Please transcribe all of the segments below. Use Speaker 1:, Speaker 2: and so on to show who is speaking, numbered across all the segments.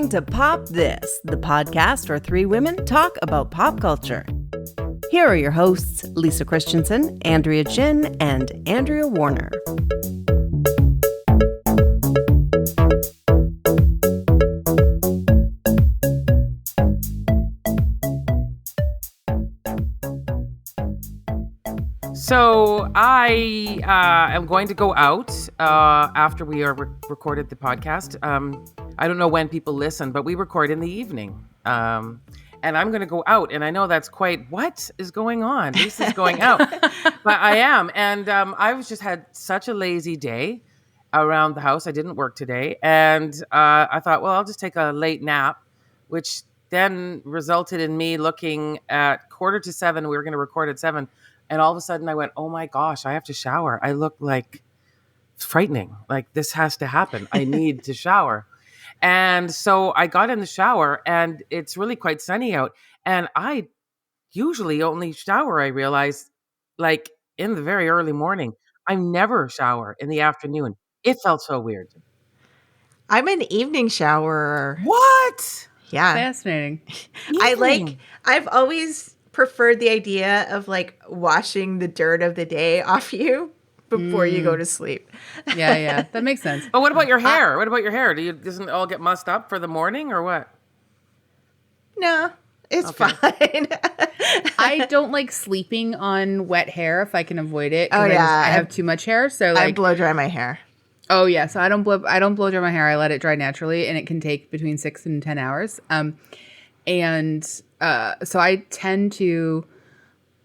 Speaker 1: listening to Pop This, the podcast where three women talk about pop culture. Here are your hosts, Lisa Christiansen, Andrea Gin, and Andrea Warner.
Speaker 2: So I am going to go out after we are recorded the podcast. I don't know when people listen, but we record in the evening. And I'm going to go out. And I know that's quite, what is going on? Lisa's going out. But I am. And I've just had such a lazy day around the house. I didn't work today. And I thought, well, I'll just take a late nap, which then resulted in me looking at 6:45. We were going to record at 7. And all of a sudden I went, oh my gosh, I have to shower. I look like frightening. Like this has to happen. I need to shower. And so I got in the shower and it's really quite sunny out. And I usually only shower, I realized, like in the very early morning. I never shower in the afternoon. It felt so weird.
Speaker 3: I'm an evening showerer.
Speaker 2: What?
Speaker 3: Yeah.
Speaker 4: Fascinating.
Speaker 3: I've always preferred the idea of like washing the dirt of the day off you before you go to sleep.
Speaker 4: Yeah, that makes sense.
Speaker 2: But what about your hair? Doesn't it all get mussed up for the morning or what?
Speaker 3: No, it's fine.
Speaker 4: I don't like sleeping on wet hair if I can avoid it.
Speaker 3: Oh yeah,
Speaker 4: I have too much hair, so like
Speaker 3: I blow dry my hair.
Speaker 4: Oh yeah, so I don't blow dry my hair. I let it dry naturally, and it can take between 6 and 10 hours. So I tend to,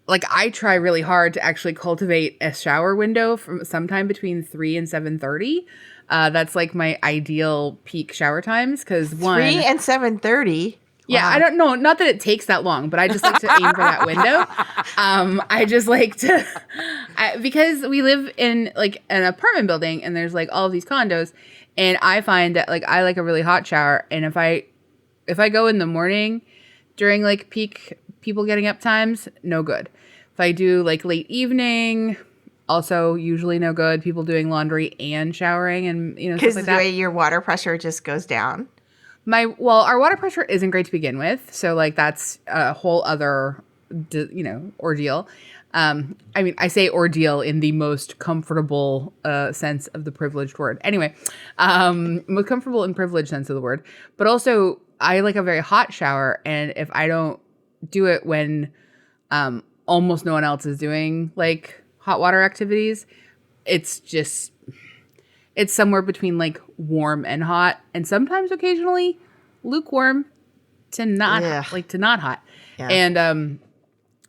Speaker 4: like, I try really hard to actually cultivate a shower window from sometime between 3 and 7:30. That's like my ideal peak shower times because
Speaker 3: 3 and 7:30.
Speaker 4: Yeah, wow. I don't know. Not that it takes that long, but I just like to aim for that window. I just like to, because we live in like an apartment building and there's like all of these condos, and I find that like I like a really hot shower, and if I go in the morning during like peak people getting up times, no good. If I do like late evening, also usually no good. People doing laundry and showering and stuff like that.
Speaker 3: Because the way your water pressure just goes down.
Speaker 4: Our water pressure isn't great to begin with, so like that's a whole other ordeal. I mean, I say ordeal in the most comfortable sense of the privileged word. Anyway, most comfortable and privileged sense of the word. But also, I like a very hot shower, and if I don't do it when almost no one else is doing like hot water activities, it's somewhere between like warm and hot, and sometimes occasionally lukewarm to not hot. Yeah. And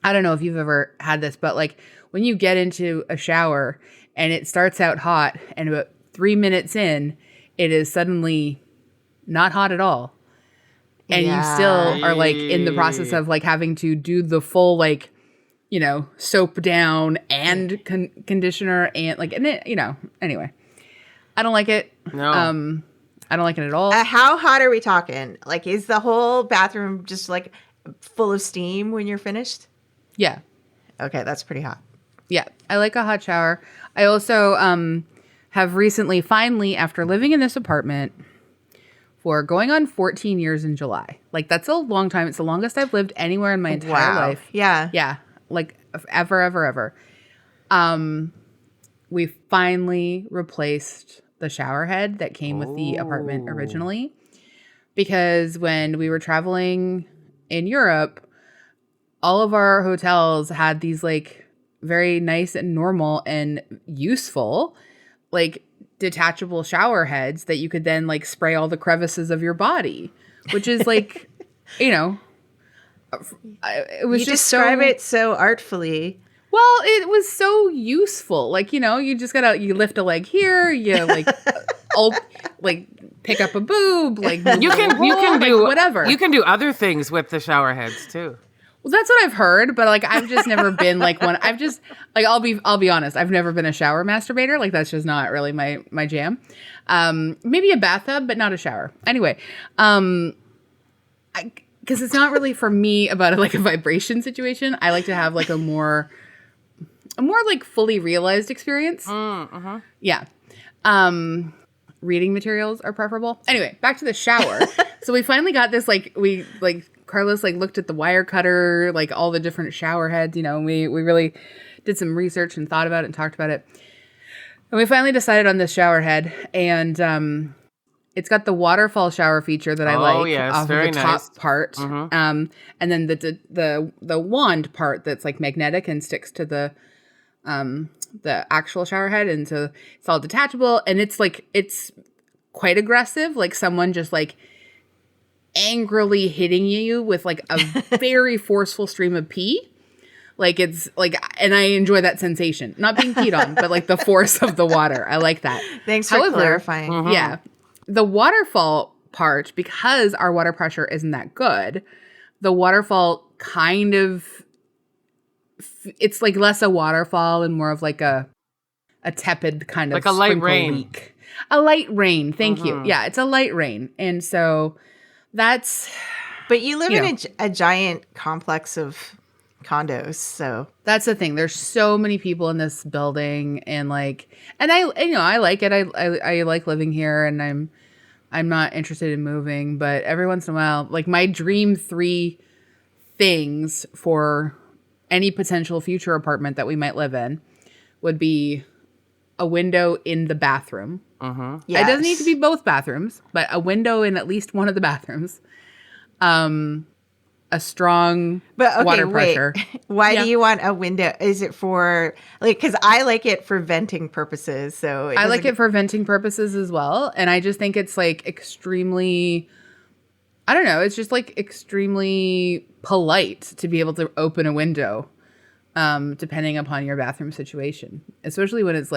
Speaker 4: I don't know if you've ever had this, but like when you get into a shower and it starts out hot, and about 3 minutes in, it is suddenly not hot at all. And you still are like in the process of like having to do the full like, soap down and conditioner and like, anyway, I don't like it.
Speaker 2: No.
Speaker 4: I don't like it at all.
Speaker 3: How hot are we talking? Like, is the whole bathroom just like full of steam when you're finished?
Speaker 4: Yeah.
Speaker 3: Okay, that's pretty hot.
Speaker 4: Yeah, I like a hot shower. I also have recently, finally, after living in this apartment for going on 14 years in July. Like, that's a long time. It's the longest I've lived anywhere in my entire life.
Speaker 3: Yeah.
Speaker 4: Yeah. Like, ever. We finally replaced the shower head that came with the apartment originally. Because when we were traveling in Europe, all of our hotels had these, like, very nice and normal and useful, like, detachable shower heads that you could then like spray all the crevices of your body, which is like, it was
Speaker 3: you
Speaker 4: just
Speaker 3: describe it so artfully.
Speaker 4: Well, it was so useful. Like, you just you lift a leg here, you like, like pick up a boob, like
Speaker 2: you can do
Speaker 4: whatever.
Speaker 2: You can do other things with the shower heads too.
Speaker 4: Well, that's what I've heard, but like I've just never been like one. I've just like I'll be honest. I've never been a shower masturbator. Like that's just not really my jam. Maybe a bathtub, but not a shower. Anyway, because it's not really for me about like a vibration situation. I like to have like a more like fully realized experience.
Speaker 2: Mm-hmm.
Speaker 4: Yeah. reading materials are preferable. Anyway, back to the shower. So we finally got this, Carlos looked at the wire cutter, all the different shower heads, and we really did some research and thought about it and talked about it. And we finally decided on this shower head, and it's got the waterfall shower feature that I like off of the top part. And then the wand part that's magnetic and sticks to the actual shower head, and so it's all detachable, and it's quite aggressive, someone just angrily hitting you with a very forceful stream of pee. And I enjoy that sensation. Not being peed on, but the force of the water. I like that.
Speaker 3: Thanks for clarifying.
Speaker 4: Yeah. The waterfall part, because our water pressure isn't that good, the waterfall kind of, it's less a waterfall and more of a tepid kind of
Speaker 2: a light rain.
Speaker 4: Leak. A light rain. Thank you. Yeah, it's a light rain. And so that's...
Speaker 3: But you live in a giant complex of condos, so...
Speaker 4: That's the thing. There's so many people in this building, and I like it. I like living here, and I'm not interested in moving, but every once in a while, my dream 3 things for any potential future apartment that we might live in would be a window in the bathroom.
Speaker 3: Yes.
Speaker 4: It doesn't need to be both bathrooms, but a window in at least one of the bathrooms. A strong water pressure.
Speaker 3: Why do you want a window? Is it for because I like it for venting purposes. So
Speaker 4: I like it for venting purposes as well. And I just think it's extremely, I don't know. It's just extremely polite to be able to open a window, depending upon your bathroom situation, especially when it's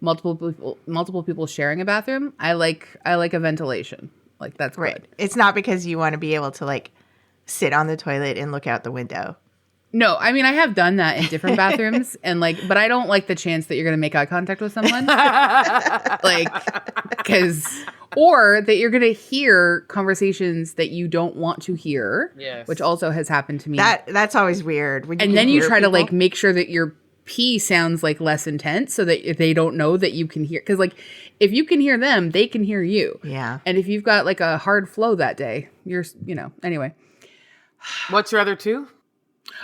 Speaker 4: multiple people sharing a bathroom. I like a ventilation. That's
Speaker 3: right.
Speaker 4: good.
Speaker 3: It's not because you want to be able to sit on the toilet and look out the window.
Speaker 4: No, I mean, I have done that in different bathrooms, and but I don't like the chance that you're going to make eye contact with someone. Or that you're going to hear conversations that you don't want to hear, which also has happened to me.
Speaker 3: That's always weird.
Speaker 4: And then you try to make sure that your pee sounds less intense so that they don't know that you can hear. Because if you can hear them, they can hear you.
Speaker 3: Yeah.
Speaker 4: And if you've got a hard flow that day, you're, anyway.
Speaker 2: What's your other 2?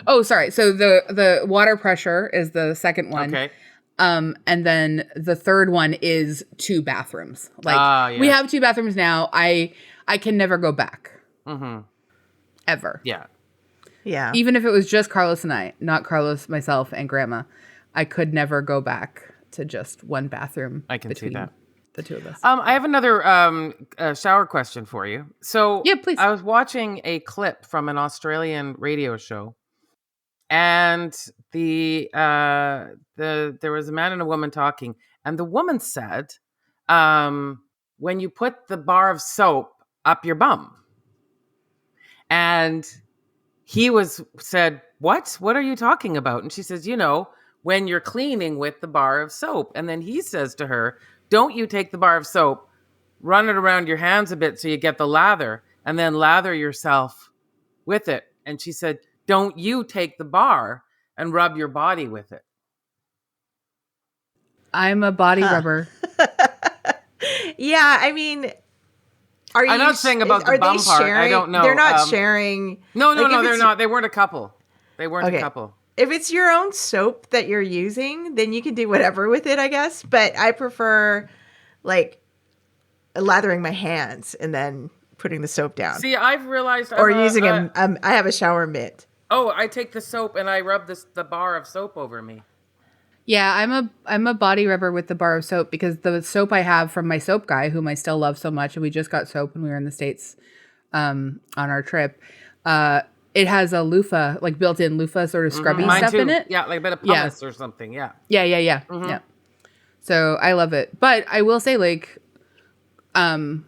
Speaker 4: Oh, sorry. So the water pressure is the second one.
Speaker 2: Okay.
Speaker 4: And then the third one is 2 bathrooms. We have 2 bathrooms now. I can never go back. Ever.
Speaker 2: Yeah.
Speaker 3: Yeah.
Speaker 4: Even if it was just Carlos and I, not Carlos, myself, and Grandma, I could never go back to just one bathroom.
Speaker 2: I can see that.
Speaker 4: The 2 of us.
Speaker 2: I have another shower question for you. So
Speaker 4: yeah, please.
Speaker 2: I was watching a clip from an Australian radio show, and there was a man and a woman talking, and the woman said, "When you put the bar of soap up your bum," and he said, "What? What are you talking about?" And she says, when you're cleaning with the bar of soap, and then he says to her, "Don't you take the bar of soap, run it around your hands a bit so you get the lather, and then lather yourself with it." And she said, "Don't you take the bar and rub your body with it."
Speaker 4: I'm a body rubber.
Speaker 3: Yeah, I mean,
Speaker 2: I'm not saying about the bum part. I don't know.
Speaker 3: They're not sharing.
Speaker 2: No, they're not. They weren't a couple. A couple.
Speaker 3: If it's your own soap that you're using, then you can do whatever with it, I guess. But I prefer lathering my hands and then putting the soap down.
Speaker 2: See, I've realized,
Speaker 3: using I have a shower mitt.
Speaker 2: Oh, I take the soap and I rub the bar of soap over me.
Speaker 4: Yeah, I'm a body rubber with the bar of soap, because the soap I have from my soap guy, whom I still love so much, and we just got soap when we were in the States on our trip. It has a loofah, built-in loofah sort of scrubby stuff in it.
Speaker 2: Yeah, a bit of pumice or something. Yeah.
Speaker 4: Yeah. Yeah. So I love it, but I will say, I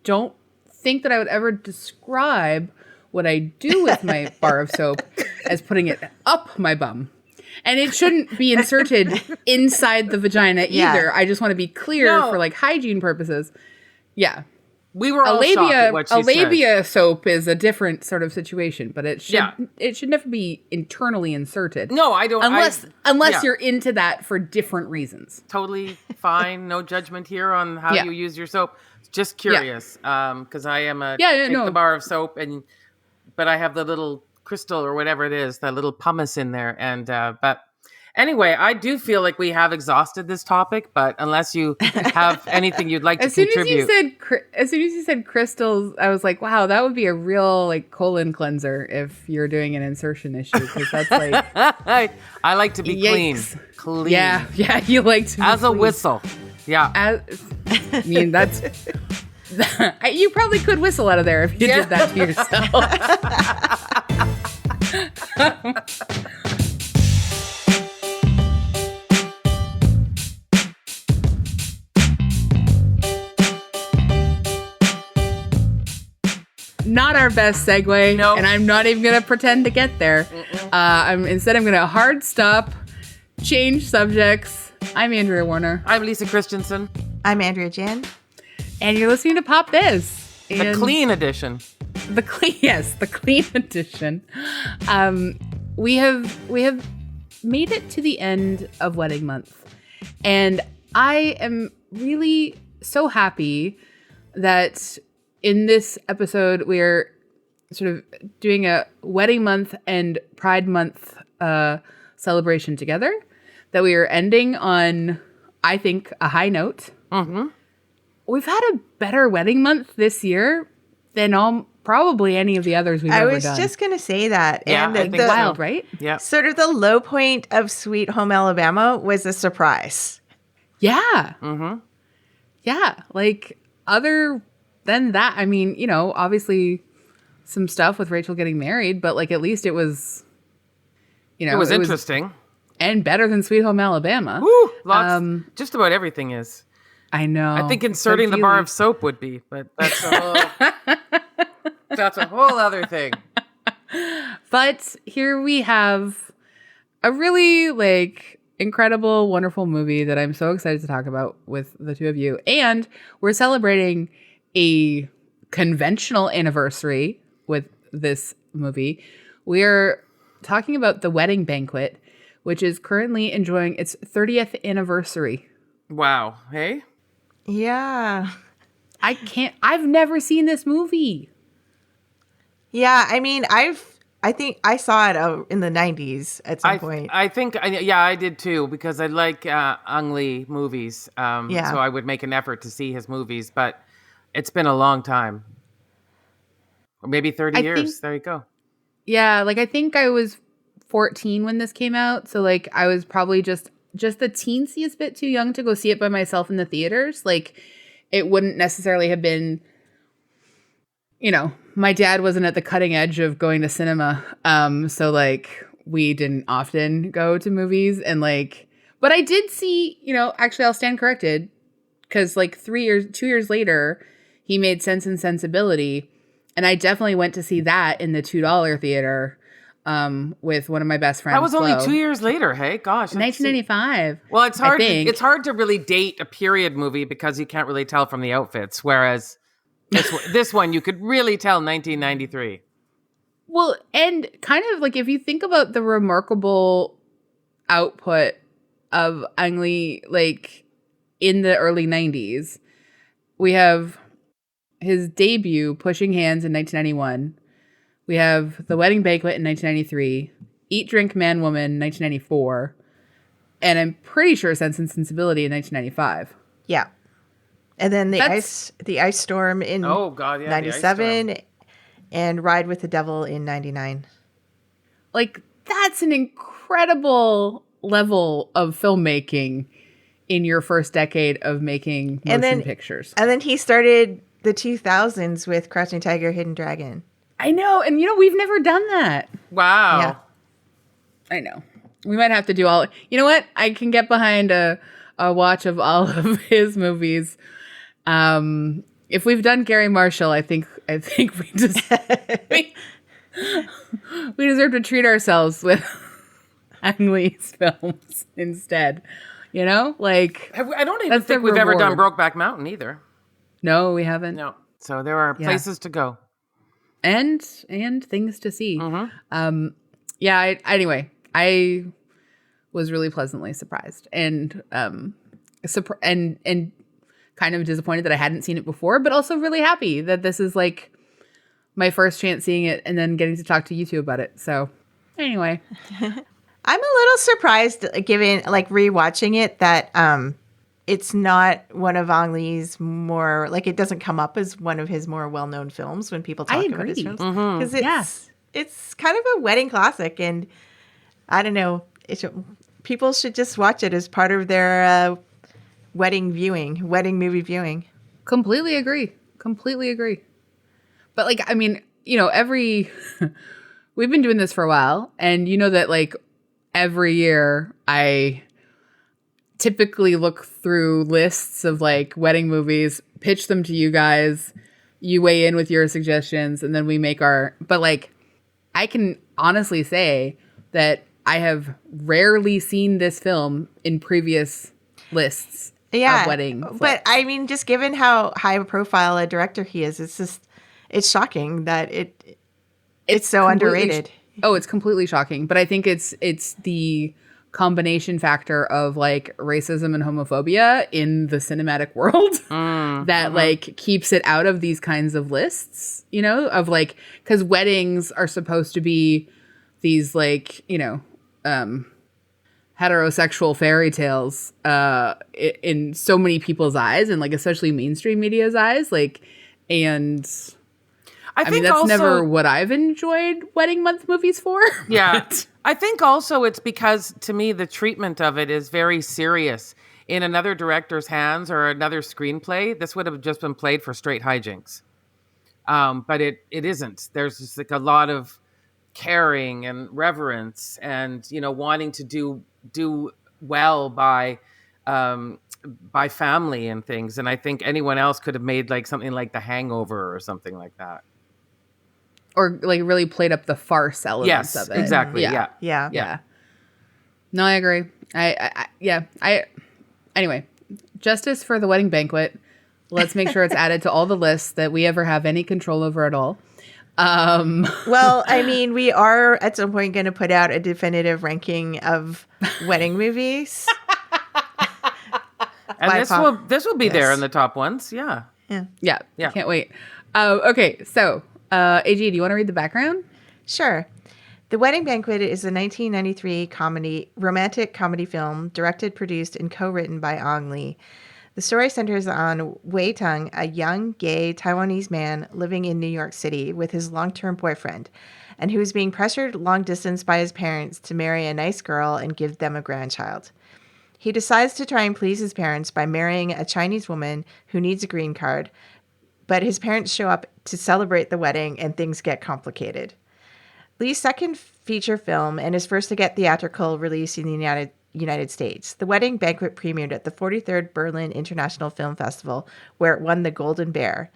Speaker 4: don't think that I would ever describe what I do with my bar of soap as putting it up my bum. And it shouldn't be inserted inside the vagina either. I just want to be clear for hygiene purposes. Yeah.
Speaker 2: We were all shocked at what she said.
Speaker 4: labia soap is a different sort of situation, but it should never be internally inserted.
Speaker 2: No, I don't.
Speaker 4: Unless you're into that for different reasons.
Speaker 2: Totally fine. No judgment here on how you use your soap. Just curious, because I am the bar of soap, but I have the little crystal or whatever it is, that little pumice in there, and but. Anyway, I do feel like we have exhausted this topic, but unless you have anything you'd like to contribute.
Speaker 4: As soon as you said crystals, I was like, wow, that would be a real like colon cleanser if you're doing an insertion issue, because that's like
Speaker 2: I like to be clean.
Speaker 4: Yeah, you like to be
Speaker 2: as
Speaker 4: clean.
Speaker 2: a whistle. Yeah,
Speaker 4: I mean that's you probably could whistle out of there if you did that to yourself. Not our best segue, and I'm not even going to pretend to get there. Instead, I'm going to hard stop, change subjects. I'm Andrea Warner.
Speaker 2: I'm Lisa Christiansen.
Speaker 3: I'm Andrea Gin.
Speaker 4: And you're listening to Pop This.
Speaker 2: The clean edition.
Speaker 4: The clean edition. We have made it to the end of wedding month. And I am really so happy that in this episode, we're sort of doing a wedding month and Pride Month celebration together. That we are ending on, I think, a high note. Mm-hmm. We've had a better wedding month this year than probably any of the others we've ever done.
Speaker 3: I was just going to say that.
Speaker 2: Yeah,
Speaker 3: and
Speaker 2: I think
Speaker 4: wild, right?
Speaker 2: Yeah.
Speaker 3: Sort of the low point of Sweet Home Alabama was a surprise.
Speaker 4: Yeah. Mm-hmm. Yeah. Like, other than that, I mean, obviously some stuff with Rachel getting married, but like at least it was,
Speaker 2: it was interesting
Speaker 4: and better than Sweet Home Alabama.
Speaker 2: Woo, just about everything is.
Speaker 4: I know.
Speaker 2: I think inserting the bar of soap would be, but that's a whole other thing.
Speaker 4: But here we have a really like incredible, wonderful movie that I'm so excited to talk about with the two of you, and we're celebrating a conventional anniversary with this movie. We're talking about The Wedding Banquet, which is currently enjoying its 30th anniversary.
Speaker 2: Wow. Hey?
Speaker 3: Yeah.
Speaker 4: I've never seen this movie.
Speaker 3: Yeah, I mean, I think I saw it in the 90s at some point.
Speaker 2: I think, I did too, because I like Ang Lee movies. So I would make an effort to see his movies, but it's been a long time. Or maybe 30 years. There you go.
Speaker 4: Yeah, like I think I was 14 when this came out. So like I was probably just the teensiest bit too young to go see it by myself in the theaters. Like it wouldn't necessarily have been, my dad wasn't at the cutting edge of going to cinema. So like we didn't often go to movies and like, but I did see, actually I'll stand corrected because like 2 years later, he made Sense and Sensibility, and I definitely went to see that in the $2 theater with one of my best friends.
Speaker 2: That was only 2 years later. Hey, gosh,
Speaker 4: 1995.
Speaker 2: Well, it's hard. It's hard to really date a period movie because you can't really tell from the outfits. Whereas this one, you could really tell 1993.
Speaker 4: Well, and kind of like if you think about the remarkable output of Ang Lee, like in the early 90s, we have his debut, Pushing Hands, in 1991. We have The Wedding Banquet in 1993. Eat, Drink, Man, Woman, 1994. And I'm pretty sure Sense and Sensibility in 1995.
Speaker 3: Yeah. And then the Ice Storm in 97 and Ride with the Devil in 99.
Speaker 4: Like, that's an incredible level of filmmaking in your first decade of making motion pictures.
Speaker 3: And then he started the 2000s with Crouching Tiger, Hidden Dragon.
Speaker 4: I know. And, we've never done that.
Speaker 2: Wow.
Speaker 3: Yeah.
Speaker 4: I know. We might have to do all... You know what? I can get behind a watch of all of his movies. If we've done Gary Marshall, I think we just... we deserve to treat ourselves with Ang Lee's films instead. Like...
Speaker 2: I don't even think we've ever done Brokeback Mountain either.
Speaker 4: No, we haven't.
Speaker 2: No. So there are places to go.
Speaker 4: And things to see.
Speaker 2: Mm-hmm.
Speaker 4: Anyway, I was really pleasantly surprised and and kind of disappointed that I hadn't seen it before, but also really happy that this is like my first chance seeing it and then getting to talk to you two about it. So anyway,
Speaker 3: I'm a little surprised, given like rewatching it, that it's not one of Ang Lee's more, like, it doesn't come up as one of his more well-known films when people talk about his films, because it's kind of a wedding classic, and I don't know, people should just watch it as part of their wedding movie viewing.
Speaker 4: Completely agree. But like, I mean, we've been doing this for a while, and you know that like every year I typically look through lists of like wedding movies, pitch them to you guys, you weigh in with your suggestions, and then we make but like, I can honestly say that I have rarely seen this film in previous lists of wedding flips.
Speaker 3: But I mean, just given how high a profile a director he is, it's shocking that it's so underrated.
Speaker 4: It's completely shocking. But I think it's the combination factor of like racism and homophobia in the cinematic world that like keeps it out of these kinds of lists, of like, because weddings are supposed to be these like, heterosexual fairy tales in so many people's eyes, and like especially mainstream media's eyes, like, and I mean, that's also never what I've enjoyed wedding month movies for.
Speaker 2: Yeah. I think also it's because, to me, the treatment of it is very serious. In another director's hands or another screenplay, this would have just been played for straight hijinks. But it isn't. There's just like a lot of caring and reverence and, wanting to do well by family and things. And I think anyone else could have made like something like The Hangover or something like that.
Speaker 4: Or like really played up the farce elements of it.
Speaker 2: Yes, exactly. Yeah.
Speaker 4: No, I agree. Anyway, justice for The Wedding Banquet. Let's make sure it's added to all the lists that we ever have any control over at all.
Speaker 3: Well, I mean, we are at some point going to put out a definitive ranking of wedding movies.
Speaker 2: And this will be there in the top ones. Yeah.
Speaker 4: Can't wait. Okay, so AG, do you want to read the background?
Speaker 3: Sure. The Wedding Banquet is a 1993 romantic comedy film directed, produced, and co-written by Ang Lee. The story centers on Wei Tung, a young, gay Taiwanese man living in New York City with his long-term boyfriend, and who is being pressured long distance by his parents to marry a nice girl and give them a grandchild. He decides to try and please his parents by marrying a Chinese woman who needs a green card, but his parents show up to celebrate the wedding and things get complicated. Lee's second feature film and his first to get theatrical release in the United States, The Wedding Banquet premiered at the 43rd Berlin International Film Festival, where it won the Golden Bear.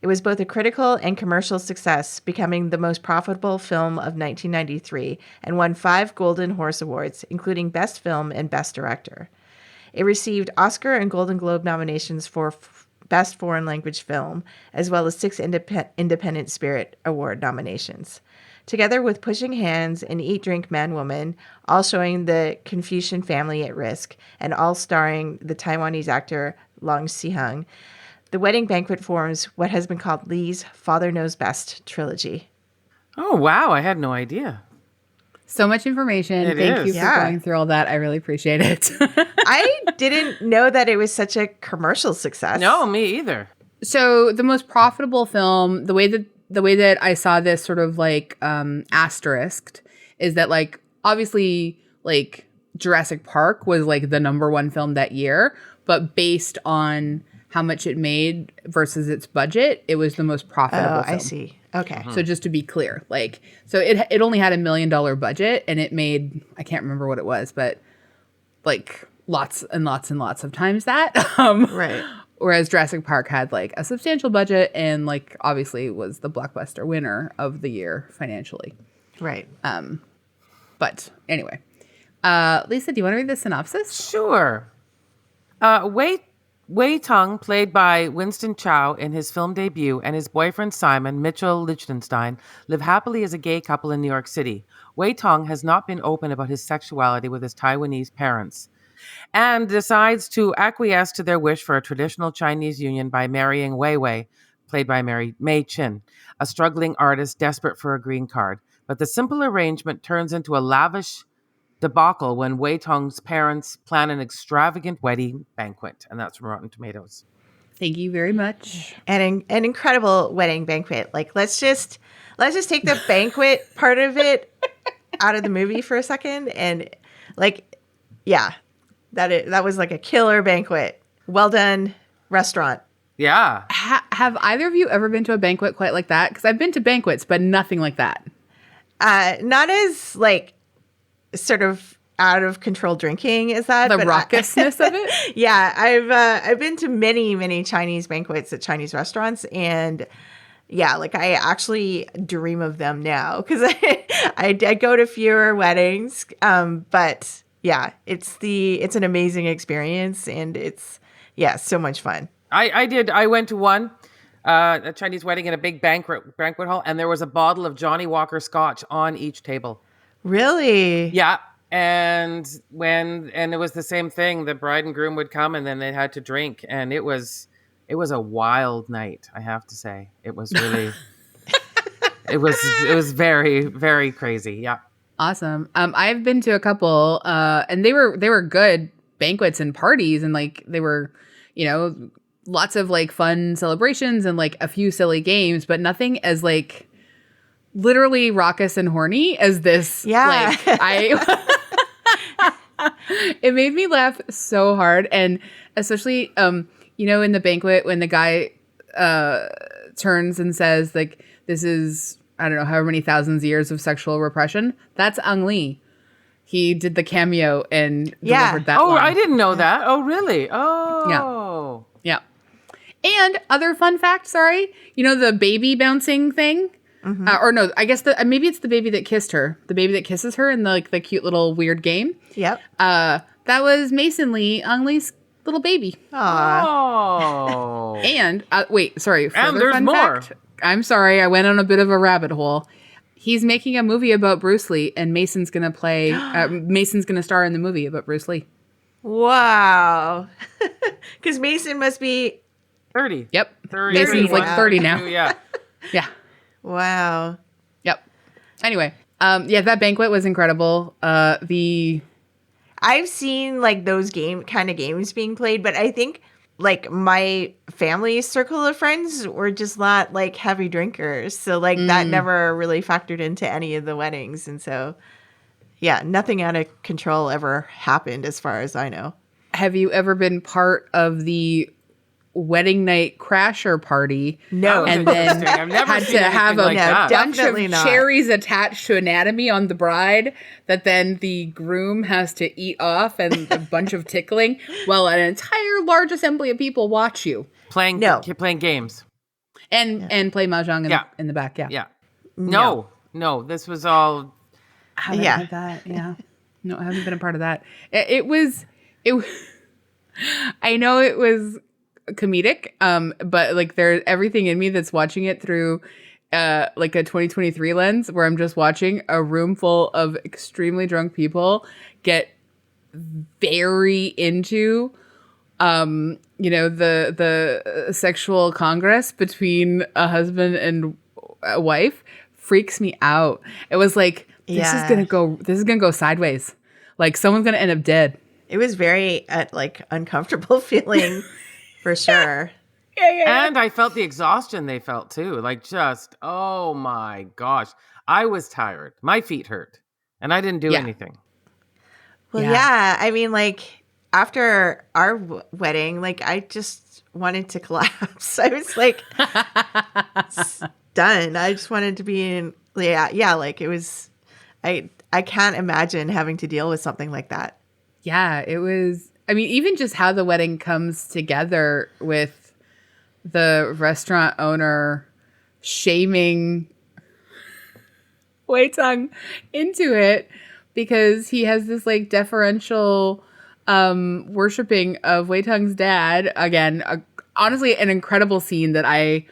Speaker 3: It was both a critical and commercial success, becoming the most profitable film of 1993 and won 5 Golden Horse Awards, including Best Film and Best Director. It received Oscar and Golden Globe nominations for Best Foreign Language Film, as well as 6 Independent Spirit Award nominations. Together with Pushing Hands and Eat, Drink, Man, Woman, all showing the Confucian family at risk, and all starring the Taiwanese actor Long Si-hung, The Wedding Banquet forms what has been called Lee's Father Knows Best trilogy.
Speaker 2: Oh, wow. I had no idea.
Speaker 4: So much information. Thank you for going through all that. I really appreciate it.
Speaker 3: I didn't know that it was such a commercial success.
Speaker 2: No, me either.
Speaker 4: So the most profitable film, the way that I saw this sort of like asterisked is that like obviously like Jurassic Park was like the #1 film that year, but based on how much it made versus its budget, it was the most profitable film.
Speaker 3: I see. Okay.
Speaker 4: So just to be clear, like, so it only had $1 million budget and it made, I can't remember what it was, but like lots and lots and lots of times that.
Speaker 3: Right.
Speaker 4: Whereas Jurassic Park had like a substantial budget and like obviously was the blockbuster winner of the year financially.
Speaker 3: Right.
Speaker 4: But anyway, Lisa, do you want to read the synopsis?
Speaker 2: Sure. Wei Wei Tung, played by Winston Chow in his film debut, and his boyfriend Simon, Mitchell Lichtenstein, live happily as a gay couple in New York City. Wei Tung has not been open about his sexuality with his Taiwanese parents and decides to acquiesce to their wish for a traditional Chinese union by marrying Wei Wei, played by Mei Chin, a struggling artist desperate for a green card. But the simple arrangement turns into a lavish debacle when Wei Tong's parents plan an extravagant wedding banquet, and that's from Rotten Tomatoes.
Speaker 4: Thank you very much.
Speaker 3: And an incredible wedding banquet. Like let's just take the banquet part of it out of the movie for a second, and like, yeah, that was like a killer banquet. Well done, restaurant.
Speaker 2: Yeah.
Speaker 4: Have either of you ever been to a banquet quite like that? Because I've been to banquets, but nothing like that.
Speaker 3: Not as like sort of out of control drinking as that.
Speaker 4: The
Speaker 3: but
Speaker 4: raucousness of it?
Speaker 3: Yeah, I've been to many Chinese banquets at Chinese restaurants, and yeah, like I actually dream of them now because I go to fewer weddings, but yeah, it's an amazing experience, and it's so much fun.
Speaker 2: I went to one a Chinese wedding in a big banquet hall, and there was a bottle of Johnny Walker Scotch on each table.
Speaker 3: Really?
Speaker 2: Yeah. And it was the same thing. The bride and groom would come, and then they had to drink, and it was a wild night, I have to say. It was really it was very, very crazy. Yeah.
Speaker 4: Awesome. I've been to a couple, and they were good banquets and parties, and like they were, lots of like fun celebrations and like a few silly games, but nothing as like literally raucous and horny as this.
Speaker 3: Yeah.
Speaker 4: It made me laugh so hard, and especially in the banquet when the guy turns and says like, this is, I don't know, however many thousands of years of sexual repression. That's Ang Lee. He did the cameo and delivered that line.
Speaker 2: I didn't know that. Oh, really? Oh.
Speaker 4: Yeah. And other fun fact, the baby bouncing thing. Mm-hmm. Or no, I guess maybe it's the baby that kissed her. The baby that kisses her in the cute little weird game.
Speaker 3: Yep.
Speaker 4: That was Mason Lee, Ang Lee's little baby.
Speaker 3: Aww.
Speaker 2: Oh.
Speaker 4: And wait, sorry.
Speaker 2: And there's more.
Speaker 4: Fact. I'm sorry, I went on a bit of a rabbit hole. He's making a movie about Bruce Lee, and Mason's gonna play. Mason's gonna star in the movie about Bruce Lee.
Speaker 3: Wow. Because Mason must be
Speaker 2: 30.
Speaker 4: Yep.
Speaker 2: 30.
Speaker 4: Mason's like 30 now.
Speaker 2: Yeah.
Speaker 4: Yeah.
Speaker 3: Wow.
Speaker 4: Yep. Anyway, that banquet was incredible. I've
Speaker 3: seen like those kind of games being played, but I think like my family's circle of friends were just not like heavy drinkers. So like that never really factored into any of the weddings. And so, yeah, nothing out of control ever happened as far as I know.
Speaker 4: Have you ever been part of the wedding night crasher party?
Speaker 2: No.
Speaker 4: And then
Speaker 2: I've never
Speaker 4: had
Speaker 2: seen
Speaker 4: to have a
Speaker 2: like that.
Speaker 4: bunch of
Speaker 3: Definitely not.
Speaker 4: cherries attached to anatomy on the bride that then the groom has to eat off, and a bunch of tickling while an entire large assembly of people watch you
Speaker 2: playing games
Speaker 4: and play mahjong in the back.
Speaker 2: Yeah. No, this was all.
Speaker 4: I haven't had that. Yeah. No, I haven't been a part of that. It was I know it was comedic, but like there's everything in me that's watching it through like a 2023 lens, where I'm just watching a room full of extremely drunk people get very into the sexual congress between a husband and a wife. Freaks me out. It was like, this is gonna go sideways. Like someone's gonna end up dead.
Speaker 3: It was very uncomfortable feeling for sure.
Speaker 4: Yeah.
Speaker 2: And I felt the exhaustion they felt too. Like just, oh my gosh. I was tired. My feet hurt. And I didn't do anything.
Speaker 3: Well, yeah. I mean, like after our wedding, like I just wanted to collapse. I was like done. I just wanted to be in. Yeah. Like it was. I can't imagine having to deal with something like that.
Speaker 4: Yeah, it was. I mean, even just how the wedding comes together with the restaurant owner shaming Wei Tung into it because he has this like deferential worshiping of Wei Tung's dad. Again, honestly, an incredible scene that I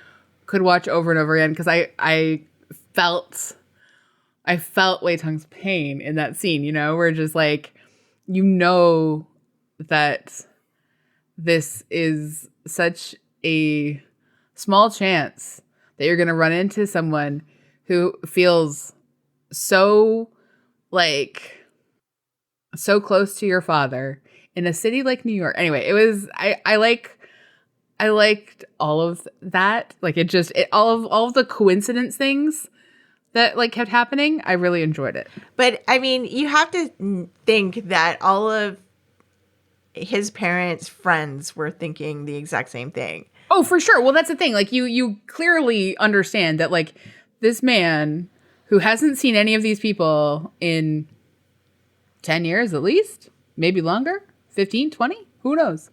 Speaker 4: could watch over and over again because I felt Wei Tung's pain in that scene. You know, where just like, you know that this is such a small chance that you're going to run into someone who feels so close to your father in a city like New York. Anyway, it was, I liked all of that. Like all of the coincidence things that like kept happening. I really enjoyed it.
Speaker 3: But I mean, you have to think that all of his parents' friends were thinking the exact same thing.
Speaker 4: Oh, for sure. Well, that's the thing. Like you clearly understand that like this man who hasn't seen any of these people in 10 years at least, maybe longer, 15, 20, who knows?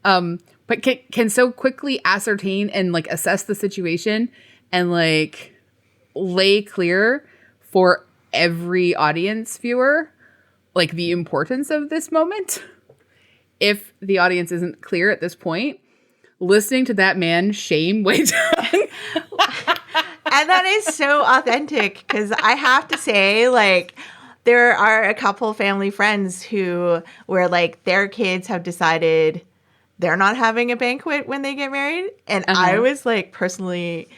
Speaker 4: But can so quickly ascertain and like assess the situation and like lay clear for every audience viewer, like the importance of this moment. If the audience isn't clear at this point, listening to that man shame Wei Tung.
Speaker 3: And that is so authentic because I have to say, like, there are a couple family friends where like their kids have decided they're not having a banquet when they get married. And I was like personally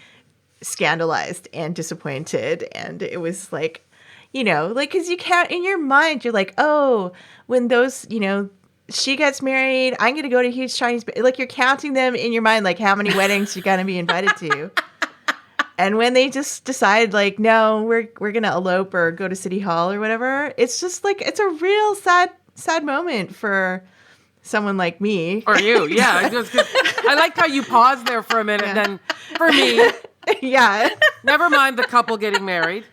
Speaker 3: scandalized and disappointed. And it was like, you know, like, because you can't, in your mind, you're like, oh, when those, you know, she gets married, I'm going to go to a huge Chinese, like you're counting them in your mind, like how many weddings you're going to be invited to. And when they just decide like, no, we're going to elope or go to City Hall or whatever, it's just like, it's a real sad moment for someone like me.
Speaker 2: Or you. Yeah. I liked how you paused there for a minute. Yeah. Then for me,
Speaker 3: yeah,
Speaker 2: never mind the couple getting married.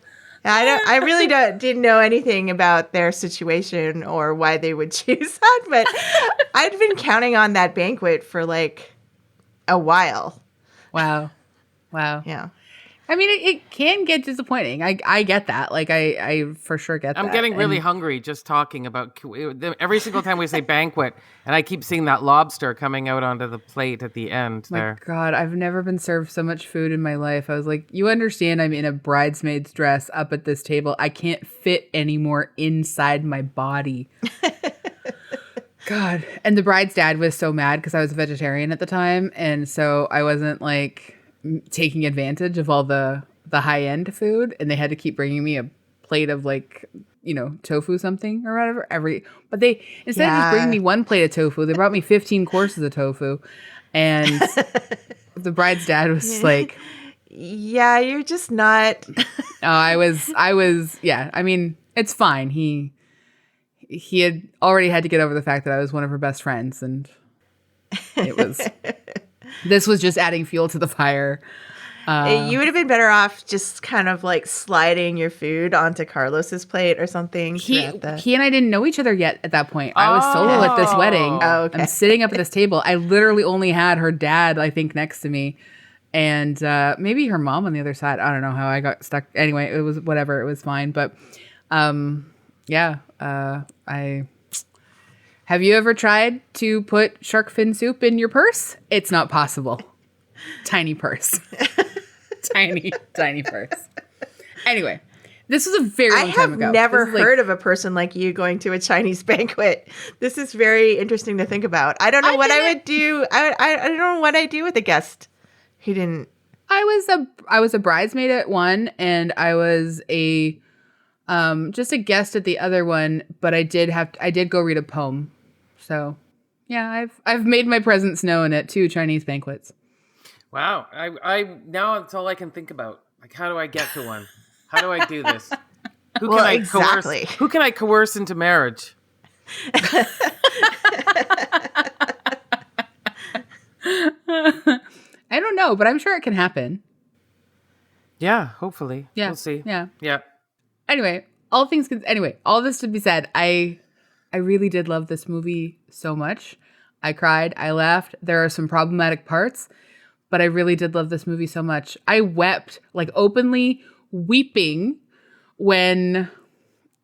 Speaker 3: I really didn't know anything about their situation or why they would choose that, but I'd been counting on that banquet for like a while.
Speaker 4: Wow.
Speaker 3: Yeah.
Speaker 4: I mean, it can get disappointing. I get that. Like, I for sure get that.
Speaker 2: I'm getting really hungry just talking about every single time we say banquet, and I keep seeing that lobster coming out onto the plate at the end there.
Speaker 4: My God, I've never been served so much food in my life. I was like, you understand I'm in a bridesmaid's dress up at this table. I can't fit anymore inside my body. God. And the bride's dad was so mad because I was a vegetarian at the time. And so I wasn't like taking advantage of all the high-end food, and they had to keep bringing me a plate of like, you know, tofu something or whatever but they instead of just bringing me one plate of tofu, they brought me 15 courses of tofu. And the bride's dad was like,
Speaker 3: yeah, you're just not.
Speaker 4: I was yeah, I mean, it's fine. He had already had to get over the fact that I was one of her best friends, and it was this was just adding fuel to the fire.
Speaker 3: You would have been better off just kind of like sliding your food onto Carlos's plate or something.
Speaker 4: He and I didn't know each other yet at that point. I was solo at this wedding.
Speaker 3: Oh, okay.
Speaker 4: I'm sitting up at this table. I literally only had her dad, I think, next to me. And maybe her mom on the other side. I don't know how I got stuck. Anyway, it was whatever. It was fine. But yeah, have you ever tried to put shark fin soup in your purse? It's not possible. Tiny purse. tiny purse. Anyway, this was a very long time ago.
Speaker 3: I have never heard of a person like you going to a Chinese banquet. This is very interesting to think about. I don't know what I would do. I don't know what I do with a guest who didn't.
Speaker 4: I was a bridesmaid at one, and I was a just a guest at the other one, but I did go read a poem. So, yeah, I've made my presence known at 2 Chinese banquets.
Speaker 2: Wow. I now it's all I can think about. Like, how do I get to one? How do I do this? Who can I coerce into marriage?
Speaker 4: I don't know, but I'm sure it can happen.
Speaker 2: Yeah, hopefully.
Speaker 4: Yeah.
Speaker 2: We'll see.
Speaker 4: Yeah. Anyway, all this to be said, I really did love this movie so much. I cried, I laughed. There are some problematic parts, but I really did love this movie so much. I wept, like openly weeping, when,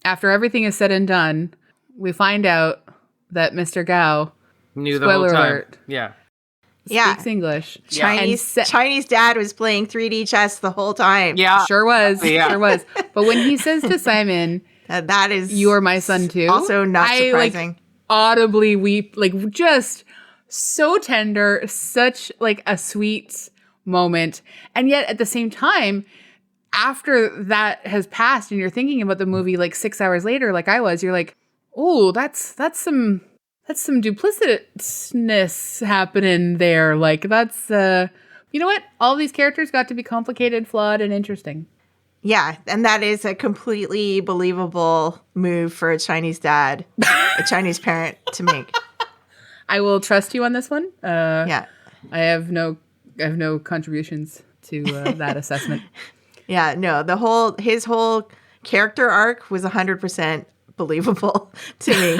Speaker 4: after everything is said and done, we find out that Mr. Gao,
Speaker 2: Knew the
Speaker 4: spoiler
Speaker 2: whole time.
Speaker 4: alert,
Speaker 2: Yeah.
Speaker 4: speaks English.
Speaker 3: Chinese dad was playing 3D chess the whole time.
Speaker 2: Yeah.
Speaker 4: Sure was.
Speaker 2: Yeah.
Speaker 4: Sure was. But when he says to Simon,
Speaker 3: that is
Speaker 4: "You are my son too,"
Speaker 3: also not
Speaker 4: I
Speaker 3: surprising.
Speaker 4: audibly weep, just so tender, such a sweet moment. And yet at the same time, after that has passed and you're thinking about the movie 6 hours later, like I was, you're like, oh, that's some duplicitousness happening there. That's you know what? All these characters got to be complicated, flawed, and interesting.
Speaker 3: Yeah, and that is a completely believable move for a Chinese dad, a Chinese parent to make.
Speaker 4: I will trust you on this one.
Speaker 3: Yeah.
Speaker 4: I have no contributions to that assessment.
Speaker 3: Yeah, no, his whole character arc was 100% believable to me.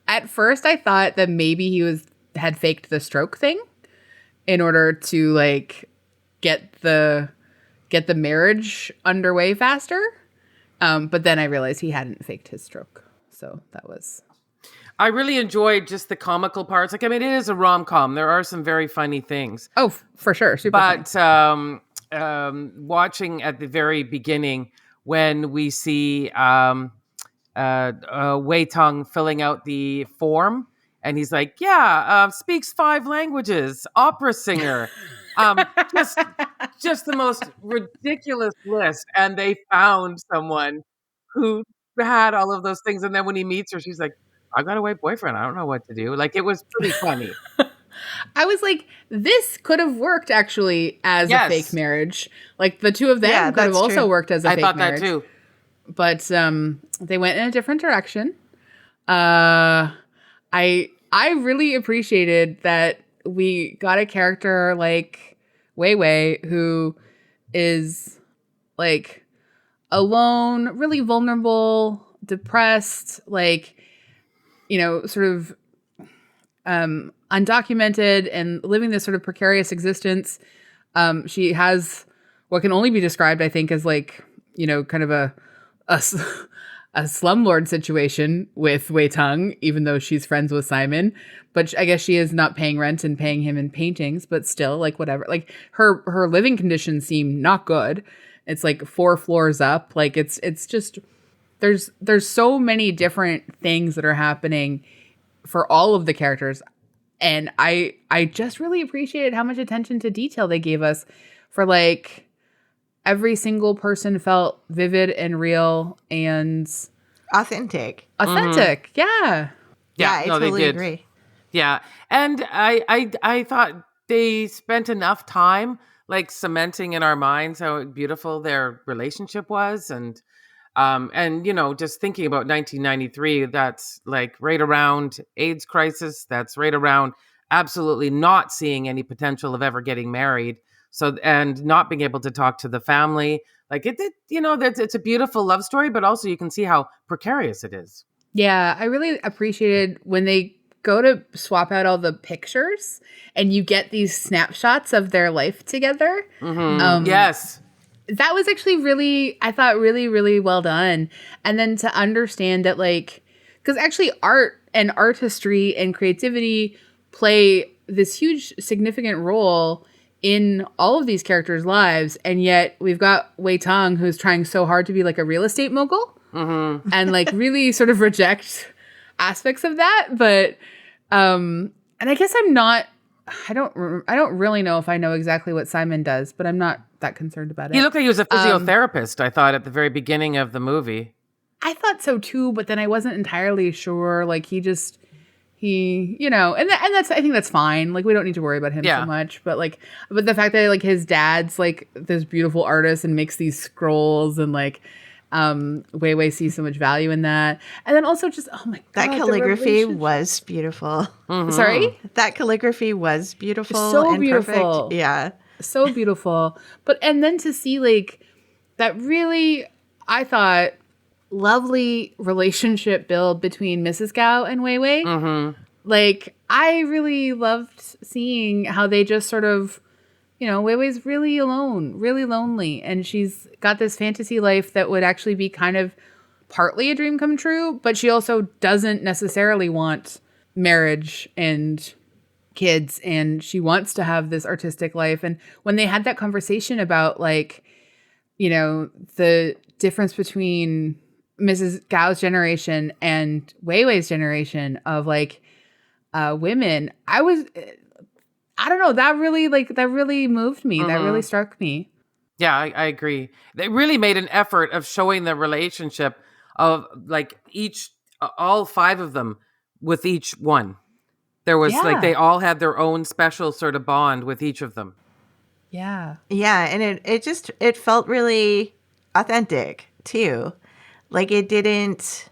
Speaker 4: At first, I thought that maybe he had faked the stroke thing in order to get the marriage underway faster. But then I realized he hadn't faked his stroke. So that was.
Speaker 2: I really enjoyed just the comical parts. It is a rom-com. There are some very funny things.
Speaker 4: Oh, for sure. Super
Speaker 2: funny. Watching at the very beginning when we see Wei Tung filling out the form, and he's like, speaks 5 languages, opera singer. Just the most ridiculous list. And they found someone who had all of those things. And then when he meets her, she's like, I got a white boyfriend. I don't know what to do. It was pretty funny.
Speaker 4: I was like, this could have worked actually as a fake marriage. The two of them could have also worked as a fake marriage. I thought that too. But they went in a different direction. I really appreciated that we got a character like Wei Wei who is alone, really vulnerable, depressed, sort of undocumented and living this sort of precarious existence. She has what can only be described, I think, as kind of a slumlord situation with Wei Tung, even though she's friends with Simon. But I guess she is not paying rent and paying him in paintings, but still, whatever. Her living conditions seem not good. It's 4 floors up. It's just there's so many different things that are happening for all of the characters. And I just really appreciated how much attention to detail they gave us for every single person felt vivid and real and
Speaker 3: authentic.
Speaker 4: Mm-hmm. Yeah,
Speaker 3: I totally agree.
Speaker 2: Yeah. And I thought they spent enough time cementing in our minds how beautiful their relationship was. And just thinking about 1993, that's right around AIDS crisis. That's right around absolutely not seeing any potential of ever getting married. So, and not being able to talk to the family, it's a beautiful love story, but also you can see how precarious it is.
Speaker 4: Yeah, I really appreciated when they go to swap out all the pictures and you get these snapshots of their life together.
Speaker 2: Mm-hmm. Yes.
Speaker 4: That was actually I thought really, really well done. And then to understand that because actually art and artistry and creativity play this huge significant role in all of these characters' lives, and yet we've got Wei Tung who's trying so hard to be a real estate mogul, mm-hmm. and really sort of reject aspects of that. But and I guess I don't really know if I know exactly what Simon does, but I'm not that concerned about it.
Speaker 2: He looked like he was a physiotherapist, I thought, at the very beginning of the movie.
Speaker 4: I thought so too, but then I wasn't entirely sure. And that's, I think that's fine. We don't need to worry about him so much, but but the fact that his dad's this beautiful artist and makes these scrolls and Wei Wei sees so much value in that. And then also just, oh my God.
Speaker 3: That calligraphy was beautiful.
Speaker 4: Mm-hmm. Sorry?
Speaker 3: That calligraphy was beautiful.
Speaker 4: So
Speaker 3: and
Speaker 4: beautiful.
Speaker 3: Perfect. Yeah.
Speaker 4: So beautiful. And then to see that really, I thought, lovely relationship build between Mrs. Gao and Wei Wei.
Speaker 2: Mm-hmm.
Speaker 4: I really loved seeing how they just sort of, Wei Wei's really alone, really lonely. And she's got this fantasy life that would actually be kind of partly a dream come true, but she also doesn't necessarily want marriage and kids, and she wants to have this artistic life. And when they had that conversation about like, you know, the difference between Mrs. Gao's generation and Wei Wei's generation of like women, I don't know, that really moved me. That really struck me.
Speaker 2: Yeah, I agree. They really made an effort of showing the relationship of like all 5 of them with each one. There was like, they all had their own special sort of bond with each of them.
Speaker 3: Yeah. Yeah. And it felt really authentic too. Like it didn't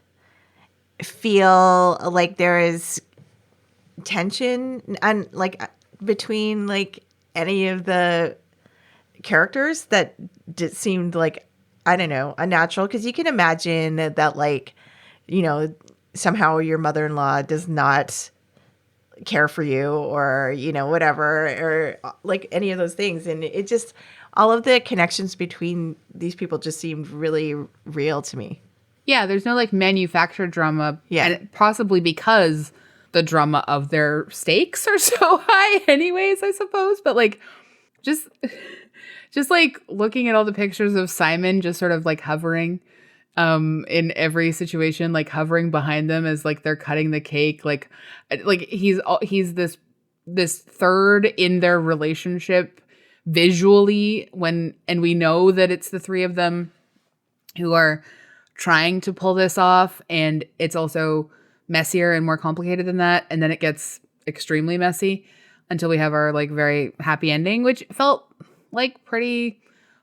Speaker 3: feel like there is tension and like between like any of the characters that seemed like, I don't know, unnatural. Because you can imagine that like, you know, somehow your mother-in-law does not care for you or, you know, whatever, or like any of those things. And it just, all of the connections between these people just seemed really real to me.
Speaker 4: Yeah, there's no like manufactured drama.
Speaker 3: Yeah.
Speaker 4: And possibly because the drama of their stakes are so high anyways, I suppose. But like, just like looking at all the pictures of Simon just sort of like hovering in every situation, like hovering behind them as like they're cutting the cake, like he's this third in their relationship visually, and we know that it's the 3 of them who are trying to pull this off, and it's also messier and more complicated than that, and then it gets extremely messy until we have our like very happy ending, which felt like pretty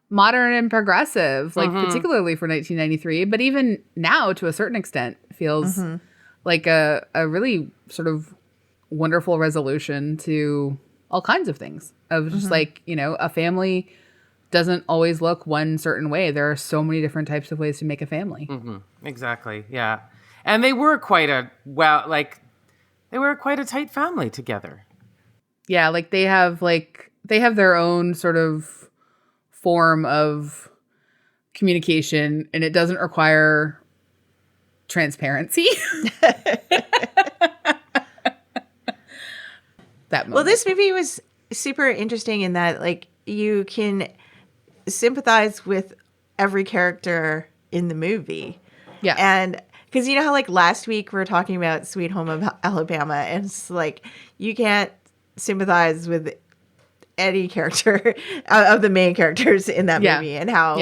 Speaker 4: modern and progressive, like particularly for 1993, but even now to a certain extent feels like a really sort of wonderful resolution to all kinds of things of just like, you know, a family doesn't always look one certain way. There are so many different types of ways to make a family.
Speaker 2: Exactly. Yeah. And they were quite a tight family together.
Speaker 4: Yeah. Like they have their own sort of form of communication, and it doesn't require transparency.
Speaker 3: Well, this movie was super interesting in that like you can sympathize with every character in the movie.
Speaker 4: Yeah.
Speaker 3: And because you know how like last week we were talking about Sweet Home of Alabama, and it's like you can't sympathize with any character of the main characters in that movie, and how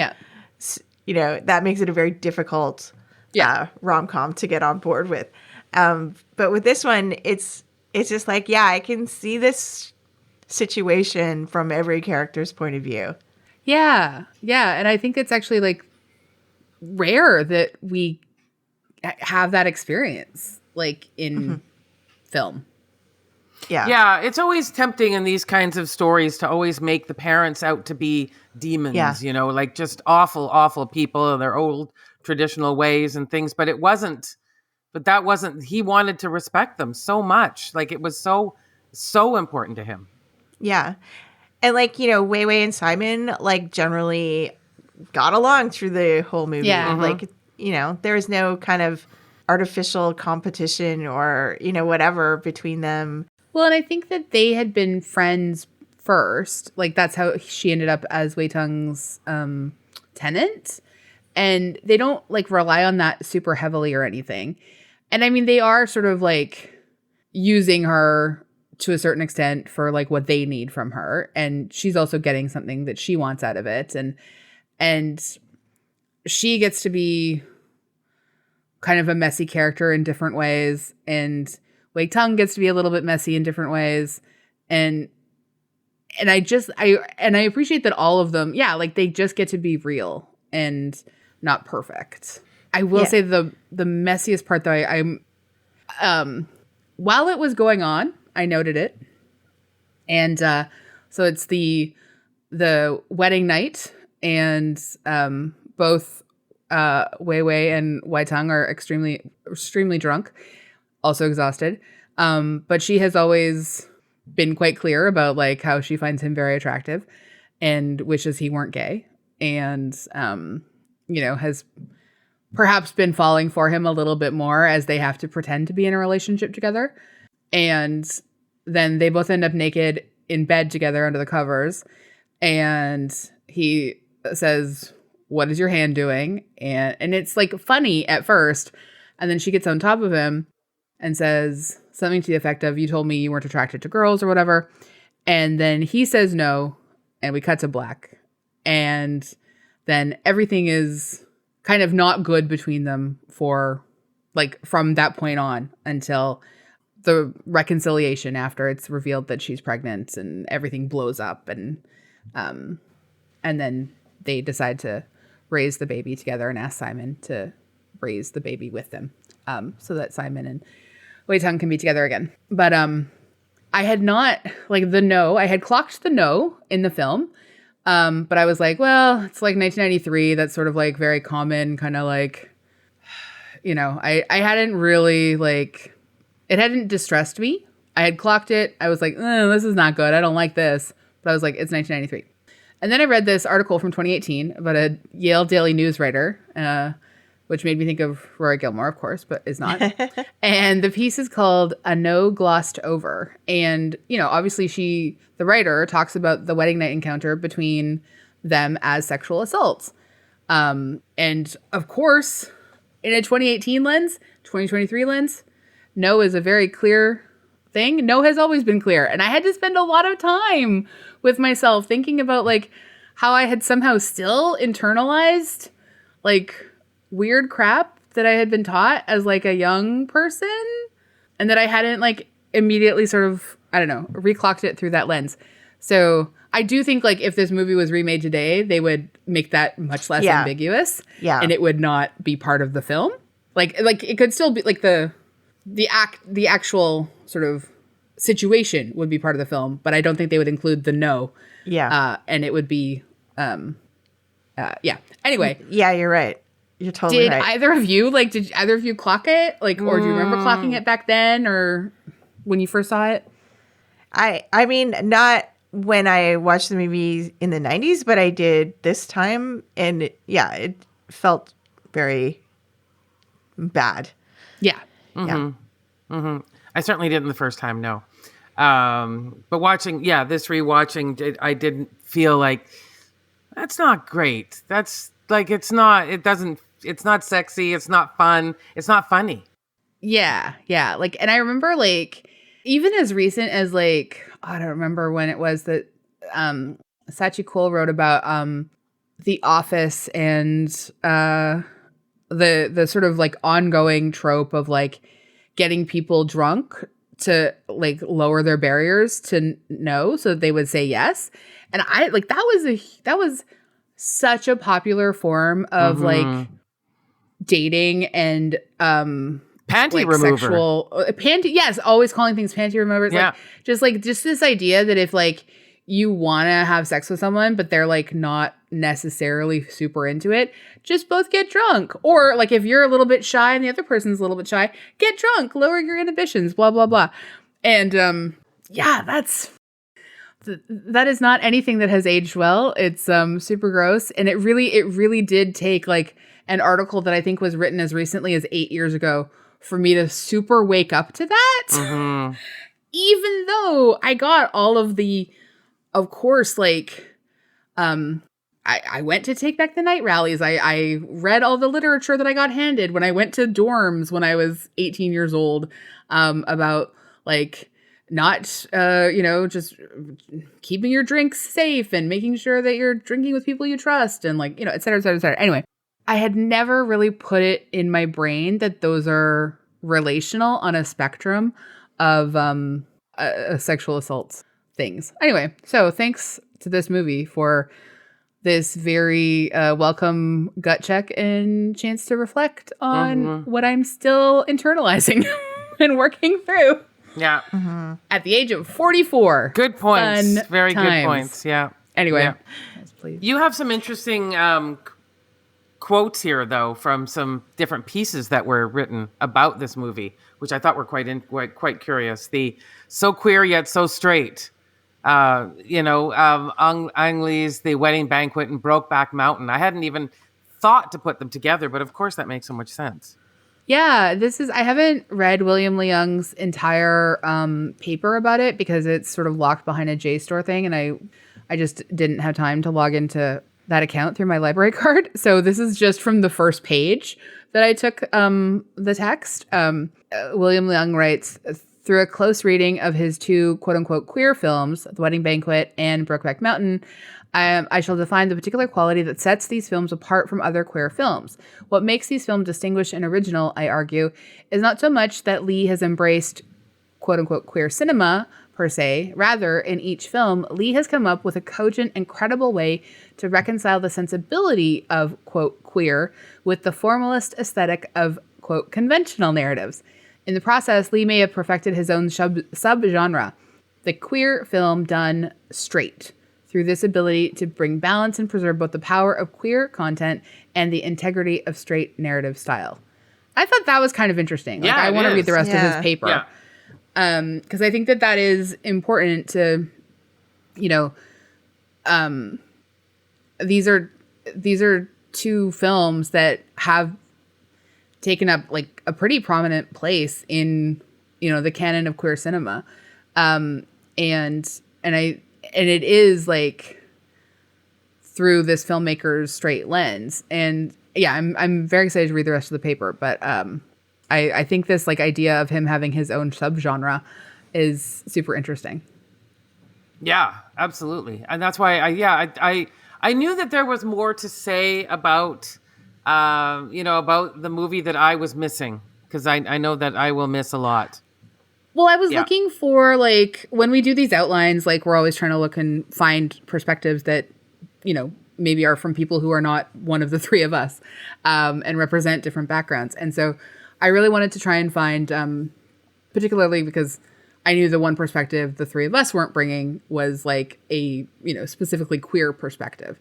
Speaker 3: you know that makes it a very difficult rom-com to get on board with. But with this one, it's just like, yeah, I can see this situation from every character's point of view.
Speaker 4: Yeah. And I think it's actually like rare that we have that experience like in film.
Speaker 2: Yeah, it's always tempting in these kinds of stories to always make the parents out to be demons, you know, like just awful, awful people and their old traditional ways and things. But that wasn't, he wanted to respect them so much. Like it was so important to him.
Speaker 3: Yeah. And like, you know, Wei Wei and Simon like generally got along through the whole movie.
Speaker 4: Yeah.
Speaker 3: Like, you know, there was no kind of artificial competition or, you know, whatever between them.
Speaker 4: Well, and I think that they had been friends first. Like, that's how she ended up as Wei Tung's tenant. And they don't, like, rely on that super heavily or anything. And, I mean, they are sort of, like, using her to a certain extent for, like, what they need from her. And she's also getting something that she wants out of it. And she gets to be kind of a messy character in different ways. And Wei Tung gets to be a little bit messy in different ways. And I appreciate that all of them, like they just get to be real and not perfect. I will say the messiest part though, while it was going on, I noted it. And so it's the wedding night, and both Wei Wei and Wei Tung are extremely drunk, also exhausted. But she has always been quite clear about like how she finds him very attractive and wishes he weren't gay, and you know, has perhaps been falling for him a little bit more as they have to pretend to be in a relationship together. And then they both end up naked in bed together under the covers. And he says, "What is your hand doing?" And it's like funny at first. And then she gets on top of him and says something to the effect of, "You told me you weren't attracted to girls," or whatever. And then he says no. And we cut to black. And then everything is kind of not good between them for like from that point on until the reconciliation after it's revealed that she's pregnant and everything blows up. And then they decide to raise the baby together and ask Simon to raise the baby with them, so that Simon and Wei Tung can be together again. But I had not like the no. I had clocked the no in the film. But I was like, well, it's like 1993. That's sort of like very common, kind of like, you know, I hadn't really like, it hadn't distressed me. I had clocked it. I was like, this is not good. I don't like this. But I was like, it's 1993. And then I read this article from 2018 about a Yale Daily News writer, which made me think of Rory Gilmore, of course, but is not. And the piece is called "A No Glossed Over." And, you know, obviously the writer talks about the wedding night encounter between them as sexual assaults. And of course, in a 2018 lens, 2023 lens, no is a very clear thing. No has always been clear. And I had to spend a lot of time with myself thinking about like how I had somehow still internalized like weird crap that I had been taught as like a young person, and that I hadn't like immediately sort of, I don't know, reclocked it through that lens. So I do think like if this movie was remade today, they would make that much less ambiguous. Yeah. And it would not be part of the film. Like it could still be like the actual sort of situation would be part of the film, but I don't think they would include the no. Yeah. And it would be yeah. Anyway.
Speaker 3: Yeah, you're right. You're totally right.
Speaker 4: Did either of you clock it? Like, or do you remember clocking it back then or when you first saw it?
Speaker 3: I mean, not when I watched the movie in the 90s, but I did this time. And it felt very bad.
Speaker 4: Yeah.
Speaker 2: Mm-hmm. Yeah. Mm-hmm. I certainly didn't the first time, no. But watching, this rewatching, I didn't feel like, that's not great. That's like, it's not sexy. It's not fun. It's not funny.
Speaker 4: Yeah. Yeah. Like, and I remember like, even as recent as like, I don't remember when it was that Sachi Kool wrote about The Office and the sort of like ongoing trope of like getting people drunk to like lower their barriers to no, so that they would say yes. And I like that was such a popular form of like dating and
Speaker 2: panty
Speaker 4: like
Speaker 2: remover.
Speaker 4: Sexual panty, yes, always calling things panty removers. Yeah. Like just this idea that if like you want to have sex with someone, but they're like not necessarily super into it, just both get drunk. Or like if you're a little bit shy and the other person's a little bit shy, get drunk, lower your inhibitions, blah, blah, blah. And that is not anything that has aged well. It's super gross. And it really did take like an article that I think was written as recently as 8 years ago for me to super wake up to that. Mm-hmm. Even though I got all of the, of course, like, I went to Take Back the Night rallies. I read all the literature that I got handed when I went to dorms when I was 18 years old, about like not, just keeping your drinks safe and making sure that you're drinking with people you trust and like, et cetera, et cetera, et cetera. Anyway, I had never really put it in my brain that those are relational on a spectrum of sexual assaults things. Anyway, so thanks to this movie for this very welcome gut check and chance to reflect on what I'm still internalizing and working through.
Speaker 2: Yeah.
Speaker 4: At the age of 44.
Speaker 2: Good points.
Speaker 4: Fun
Speaker 2: Very
Speaker 4: times.
Speaker 2: good points. Yeah.
Speaker 4: Anyway.
Speaker 2: Yeah.
Speaker 4: Yes, please.
Speaker 2: You have some interesting quotes here, though, from some different pieces that were written about this movie, which I thought were quite curious. The so queer yet so straight. Ang Lee's The Wedding Banquet and Brokeback Mountain. I hadn't even thought to put them together, but of course that makes so much sense.
Speaker 4: Yeah, I haven't read William Leung's entire paper about it because it's sort of locked behind a JSTOR thing, and I just didn't have time to log into that account through my library card. So this is just from the first page that I took the text. William Leung writes, through a close reading of his two quote-unquote queer films, The Wedding Banquet and Brokeback Mountain, I shall define the particular quality that sets these films apart from other queer films. What makes these films distinguished and original, I argue, is not so much that Lee has embraced quote-unquote queer cinema, per se. Rather, in each film, Lee has come up with a cogent and credible way to reconcile the sensibility of, quote, queer with the formalist aesthetic of, quote, conventional narratives. In the process, Lee may have perfected his own subgenre, the queer film done straight, through this ability to bring balance and preserve both the power of queer content and the integrity of straight narrative style. I thought that was kind of interesting. Like,
Speaker 2: Yeah,
Speaker 4: I want to read the rest of his
Speaker 3: Yeah.
Speaker 4: paper.
Speaker 2: Yeah.
Speaker 4: Because I think that is important to, these are two films that have taken up like a pretty prominent place in, the canon of queer cinema. And it is like through this filmmaker's straight lens. And yeah, I'm very excited to read the rest of the paper, but I think this like idea of him having his own subgenre is super interesting.
Speaker 2: Yeah, absolutely. And that's why I knew that there was more to say about, about the movie that I was missing, because I know that I will miss a lot.
Speaker 4: Well, I was looking for, like, when we do these outlines, like, we're always trying to look and find perspectives that, maybe are from people who are not one of the three of us, and represent different backgrounds. And so I really wanted to try and find, particularly because I knew the one perspective the three of us weren't bringing was, like, a, specifically queer perspective.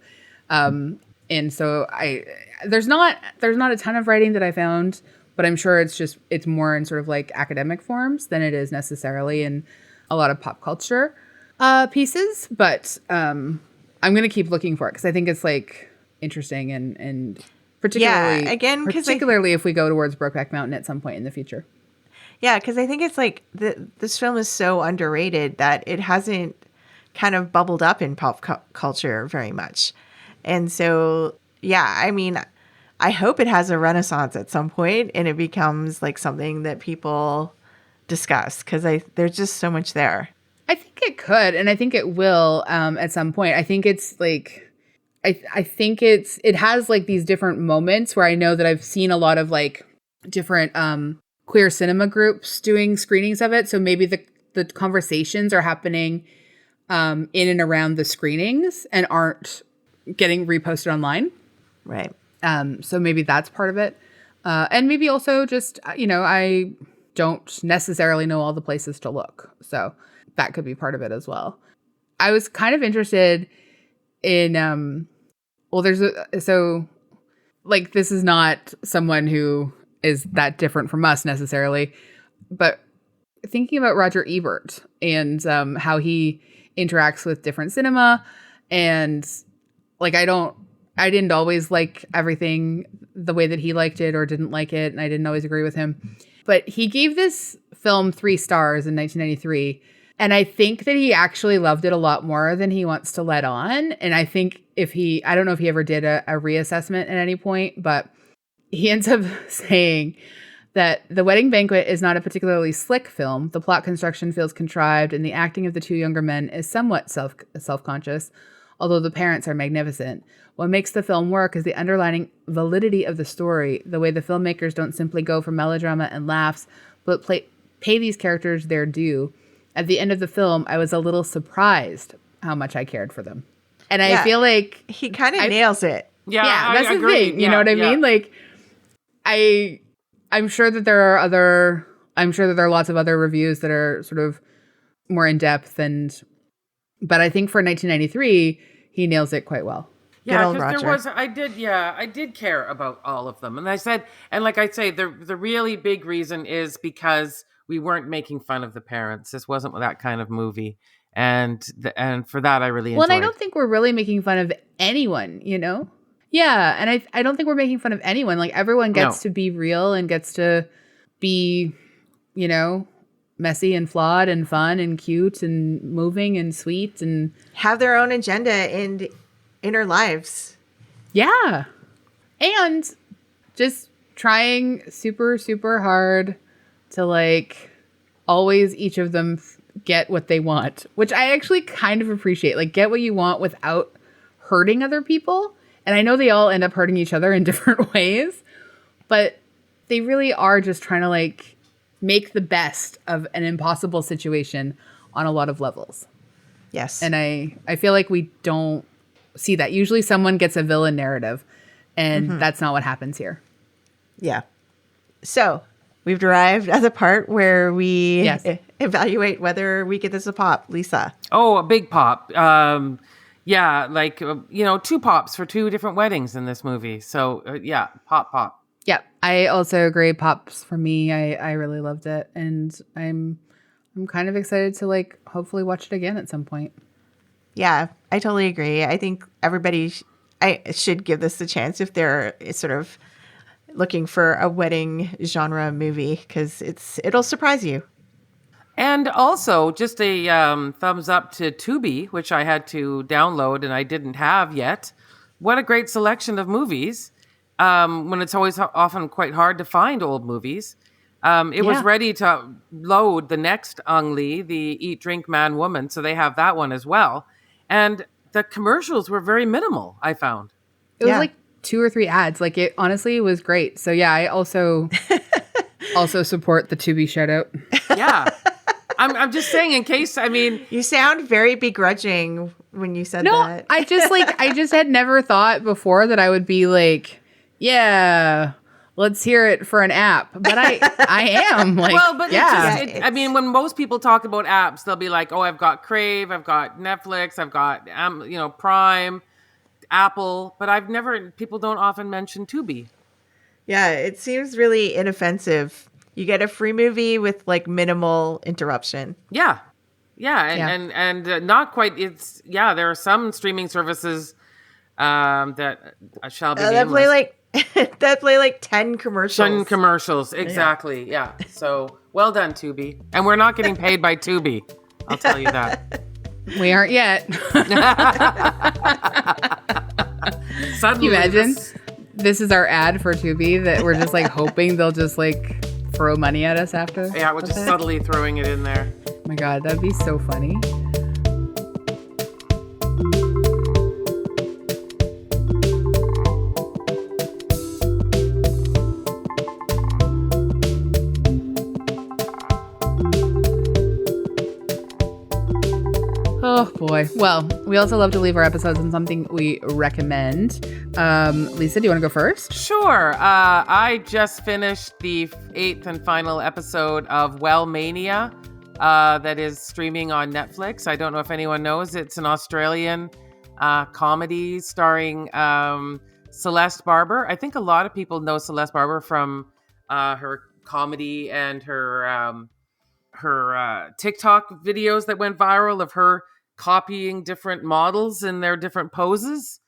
Speaker 4: And so there's not a ton of writing that I found, but I'm sure it's more in sort of like academic forms than it is necessarily in a lot of pop culture pieces. But I'm going to keep looking for it because I think it's like interesting and particularly, particularly if we go towards Brokeback Mountain at some point in the future.
Speaker 3: Yeah, because I think it's like this film is so underrated that it hasn't kind of bubbled up in pop culture very much. And so, yeah, I mean, I hope it has a renaissance at some point and it becomes like something that people discuss because there's just so much there.
Speaker 4: I think it could, and I think it will at some point. I think it's like, I think it has like these different moments where I know that I've seen a lot of like different queer cinema groups doing screenings of it. So maybe the conversations are happening in and around the screenings and aren't getting reposted online.
Speaker 3: Right.
Speaker 4: So maybe that's part of it. And maybe also just, I don't necessarily know all the places to look. So that could be part of it as well. I was kind of interested in, this is not someone who is that different from us necessarily, but thinking about Roger Ebert and how he interacts with different cinema, and like I didn't always like everything the way that he liked it or didn't like it, and I didn't always agree with him. But he gave this film 3 stars in 1993, and I think that he actually loved it a lot more than he wants to let on. And I think I don't know if he ever did a reassessment at any point, but he ends up saying that The Wedding Banquet is not a particularly slick film. The plot construction feels contrived, and the acting of the 2 younger men is somewhat self-conscious, although the parents are magnificent. What makes the film work is the underlying validity of the story, the way the filmmakers don't simply go for melodrama and laughs, but pay these characters their due. At the end of the film, I was a little surprised how much I cared for them. And I feel like
Speaker 3: he kind of nails it.
Speaker 2: Yeah,
Speaker 4: that's
Speaker 2: I
Speaker 4: the
Speaker 2: agree.
Speaker 4: thing. You know what I mean? Like, I'm sure that there are lots of other reviews that are sort of more in depth, but I think for 1993, he nails it quite well.
Speaker 2: Yeah, because I did care about all of them. And I said, and like I say, the really big reason is because we weren't making fun of the parents. This wasn't that kind of movie. And for that, I really enjoyed it.
Speaker 4: Well, and I don't think we're really making fun of anyone, Yeah, and I don't think we're making fun of anyone. Like everyone gets
Speaker 2: No.
Speaker 4: to be real and gets to be, you know, messy and flawed and fun and cute and moving and sweet and
Speaker 3: Have their own agenda and inner lives.
Speaker 4: yeah. And just trying super, super hard to like always each of them get what they want, which I actually kind of appreciate. Like get what you want without hurting other people. And I know they all end up hurting each other in different ways, but they really are just trying to like make the best of an impossible situation on a lot of levels.
Speaker 3: Yes.
Speaker 4: And I feel like we don't see that. Usually someone gets a villain narrative, and that's not what happens here.
Speaker 3: Yeah. So we've arrived at the part where we
Speaker 4: Yes.
Speaker 3: evaluate whether we get this a pop. Lisa.
Speaker 2: Oh, a big pop. Yeah, like, 2 pops for 2 different weddings in this movie. So, yeah, pop.
Speaker 4: Yeah, I also agree. Pops for me. I really loved it, and I'm kind of excited to like hopefully watch it again at some point.
Speaker 3: Yeah, I totally agree. I think everybody I should give this a chance if they're sort of looking for a wedding genre movie because it'll surprise you.
Speaker 2: And also, just a thumbs up to Tubi, which I had to download and I didn't have yet. What a great selection of movies. When it's always often quite hard to find old movies. It was ready to load the next Ang Lee, the Eat, Drink, Man, Woman. So they have that one as well. And the commercials were very minimal, I found.
Speaker 4: It was like 2 or 3 ads. Like it honestly was great. So yeah, I also support the Tubi shout out.
Speaker 2: Yeah. I'm just saying in case,
Speaker 3: You sound very begrudging when you said
Speaker 4: No,
Speaker 3: that.
Speaker 4: I just had never thought before that I would be like, yeah, let's hear it for an app. But I am like,
Speaker 2: well, but
Speaker 4: yeah.
Speaker 2: when most people talk about apps, they'll be like, oh, I've got Crave, I've got Netflix, I've got, Prime, Apple, but people don't often mention Tubi.
Speaker 3: Yeah, it seems really inoffensive. You get a free movie with like minimal interruption.
Speaker 2: Yeah. And not quite. There are some streaming services that shall be nameless.
Speaker 3: That play like 10 commercials.
Speaker 2: 10 commercials, exactly. Yeah. So well done, Tubi. And we're not getting paid by Tubi. I'll tell you that.
Speaker 4: We aren't yet.
Speaker 2: Suddenly,
Speaker 4: Can you imagine? This is our ad for Tubi that we're just like hoping they'll just like throw money at us after.
Speaker 2: Yeah, we're just subtly throwing it in there.
Speaker 4: Oh my God, that'd be so funny. Oh boy. Well, we also love to leave our episodes on something we recommend. Lisa, do you want to go first?
Speaker 2: Sure. I just finished the 8th and final episode of Wellmania that is streaming on Netflix. I don't know if anyone knows. It's an Australian comedy starring Celeste Barber. I think a lot of people know Celeste Barber from her comedy and her TikTok videos that went viral of her copying different models in their different poses.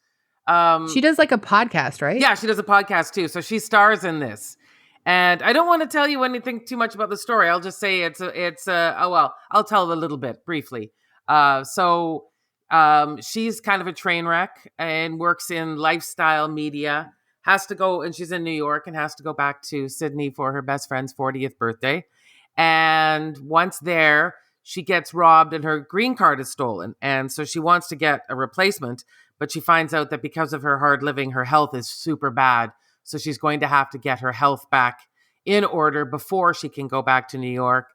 Speaker 4: She does like a podcast, right?
Speaker 2: Yeah, she does a podcast too. So she stars in this. And I don't want to tell you anything too much about the story. I'll just say I'll tell a little bit briefly. She's kind of a train wreck and works in lifestyle media, has to go, and she's in New York and has to go back to Sydney for her best friend's 40th birthday. And once there, she gets robbed and her green card is stolen. And so she wants to get a replacement, but she finds out that because of her hard living, her health is super bad. So she's going to have to get her health back in order before she can go back to New York.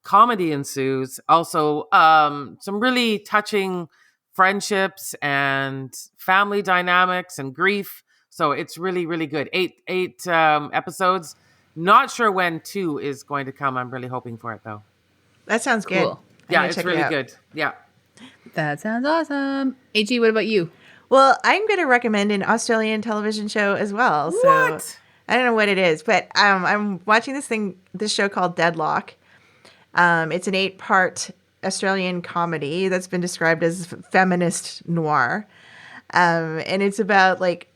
Speaker 2: Comedy ensues. Also, some really touching friendships and family dynamics and grief. So it's really, really good. Eight episodes. Not sure when 2 is going to come. I'm really hoping for it, though.
Speaker 3: That sounds good.
Speaker 4: Cool.
Speaker 2: Yeah, it's really good. Yeah.
Speaker 4: That sounds awesome. AG, what about you?
Speaker 3: Well, I'm going to recommend an Australian television show as well.
Speaker 2: What?
Speaker 3: So I don't know what it is, but I'm watching this show called Deadloch. It's an 8-part Australian comedy that's been described as feminist noir. And it's about like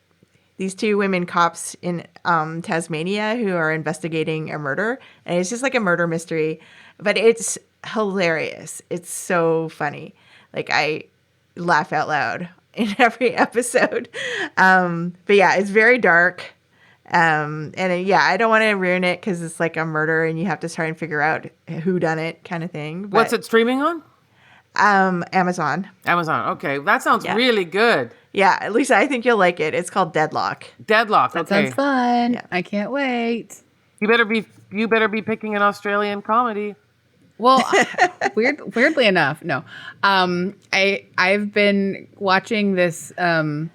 Speaker 3: these two women cops in Tasmania who are investigating a murder. And it's just like a murder mystery, but it's hilarious. It's so funny. Like, I laugh out loud in every episode. But yeah, it's very dark. And I don't want to ruin it because it's like a murder and you have to try and figure out who done it kind of thing. But,
Speaker 2: what's it streaming on?
Speaker 3: Amazon.
Speaker 2: Okay, that sounds really good.
Speaker 3: Yeah, at least I think you'll like it. It's called Deadloch.
Speaker 2: Deadloch.
Speaker 4: That
Speaker 2: Okay.
Speaker 4: sounds fun.
Speaker 3: Yeah.
Speaker 4: I can't wait.
Speaker 2: You better be picking an Australian comedy.
Speaker 4: Well, weirdly enough, no. I've been watching this murder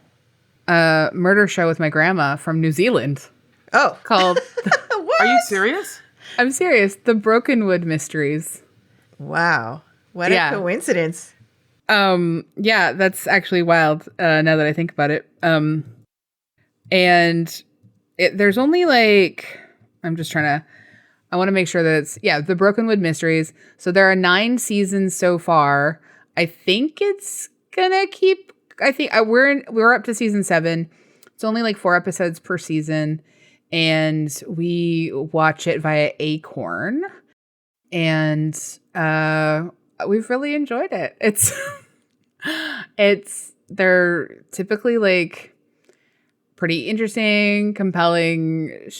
Speaker 4: show with my grandma from New Zealand
Speaker 3: Oh,
Speaker 4: called
Speaker 3: what?
Speaker 2: Are you serious?
Speaker 4: I'm serious, The Brokenwood Mysteries.
Speaker 3: Wow. What
Speaker 4: Yeah.
Speaker 3: a coincidence.
Speaker 4: Yeah, that's actually wild, now that I think about it. And there's only like, I want to make sure that it's, The Brokenwood Mysteries. So there are 9 seasons so far. I think it's gonna keep, we're up to season 7. It's only like 4 episodes per season. And we watch it via Acorn. And, we've really enjoyed it. They're typically like pretty interesting, compelling,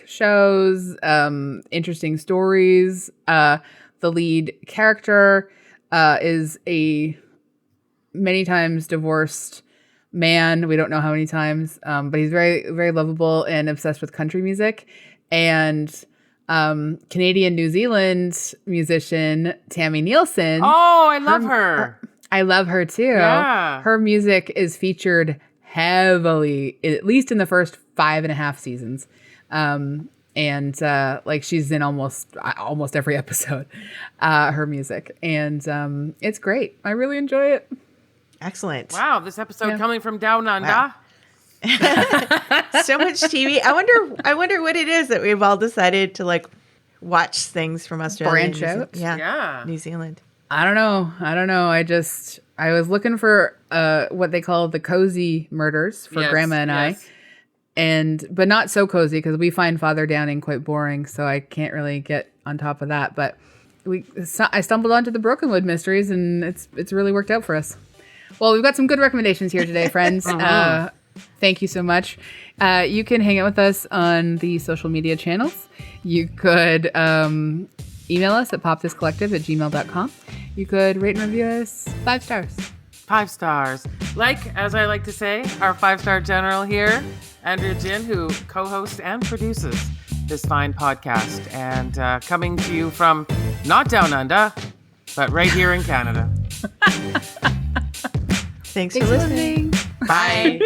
Speaker 4: shows, interesting stories. The lead character is a many times divorced man. We don't know how many times, but he's very, very lovable and obsessed with country music. And Canadian New Zealand musician Tammy Nielsen.
Speaker 2: Oh, I love her.
Speaker 4: I love her too.
Speaker 2: Yeah.
Speaker 4: Her music is featured heavily, at least in the first 5.5 seasons. She's in almost every episode, her music. And it's great. I really enjoy it.
Speaker 3: Excellent.
Speaker 2: Wow, this episode coming from down under.
Speaker 3: Wow. So much TV. I wonder what it is that we've all decided to like watch things from Australia.
Speaker 4: Branch out?
Speaker 2: Yeah.
Speaker 3: New Zealand.
Speaker 4: I don't know. I was looking for what they call the cozy murders for Grandma and I. But not so cozy because we find Father Downing quite boring, so I can't really get on top of that. But I stumbled onto the Brokenwood Mysteries, and it's really worked out for us. Well, we've got some good recommendations here today, friends. Thank you so much. You can hang out with us on the social media channels. You could email us at popthiscollective@gmail.com. You could rate and review us 5 stars.
Speaker 2: 5 stars. Like, as I like to say, our 5-star general here, Andrea Gin, who co-hosts and produces this fine podcast. And coming to you from not down under, but right here in Canada.
Speaker 3: Thanks for listening.
Speaker 2: Bye.